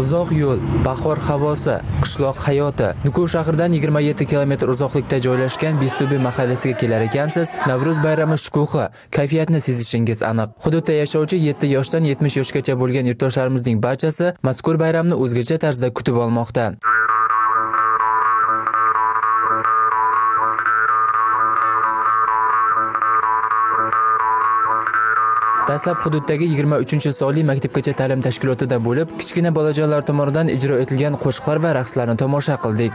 Uzoq yo'l, bahor havosi, qishloq hayoti. Nukus shahridan 27 kilometr uzoqlikda joylashgan Bestubi mahallasiga kelar ekansiz, Navruz bayrami shukuhi, kayfiyatni sezishingiz aniq. Hududda yashovchi 7 yoshdan 70 yoshgacha bo'lgan yurtdoshlarimizning barchasi mazkur bayramni o'zgacha tarzda kutib olmoqda. Dastlab hududdagi 23-sonli maktabgacha ta'lim tashkilotida bo'lib, kichkina bolajonlar tomonidan ijro etilgan qo'shiqlar va raqslarni tomosha qildik.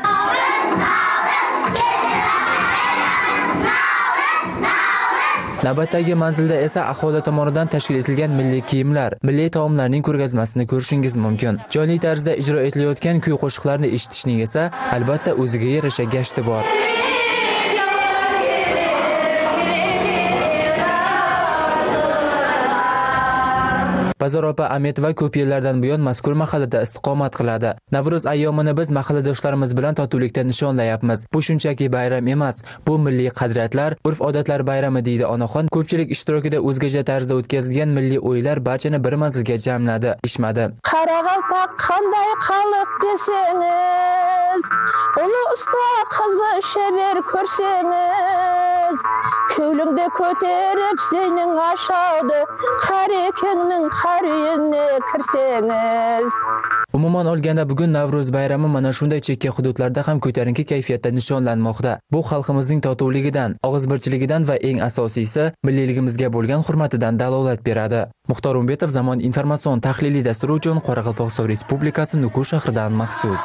Navbatdagi manzilda esa aholi tomonidan tashkil etilgan milliy kiyimlar, milliy taomlarning ko'rgazmasini ko'rishingiz mumkin. Jonli tarzda ijro etilayotgan kuy-qo'shiqlarni eshitishning esa albatta o'ziga yarasha gashti bor. Bazor opa Ametova ko'p yillardan buyon mazkur mahallada istiqomat qiladi. Navruz ayyomini biz mahalladoshlarimiz bilan totuvlikda nishonlayapmiz. Bu shunchaki bayram emas, bu milliy qadriyatlar, urf-odatlar bayrami deydi onaxon. Ko'pchilik ishtirokida o'zgacha tarzda o'tkazilgan milliy o'yinlar barchani bir manzilga jamladi, ishmadi. Qarag'alpoq qanday xalq desangiz, ulu usta qizi sheber ko'rsangiz, ko'lingda ko'tarib sening ashodi, qarekingning qariyini kirsangiz. Umuman olganda bugun Navruz bayrami mana shunday chekka hududlarda ham ko'tarinki kayfiyatda nishonlanmoqda. Bu xalqimizning totuvligidan, og'izbirchiligidan va eng asosiysi milliyligimizga bo'lgan hurmatidan dalolat beradi. Muxtor Umbetov, Zamon informatsion tahliliy dasturi uchun Qoraqalpog'iston Respublikasi Nukus shahridan maxsus.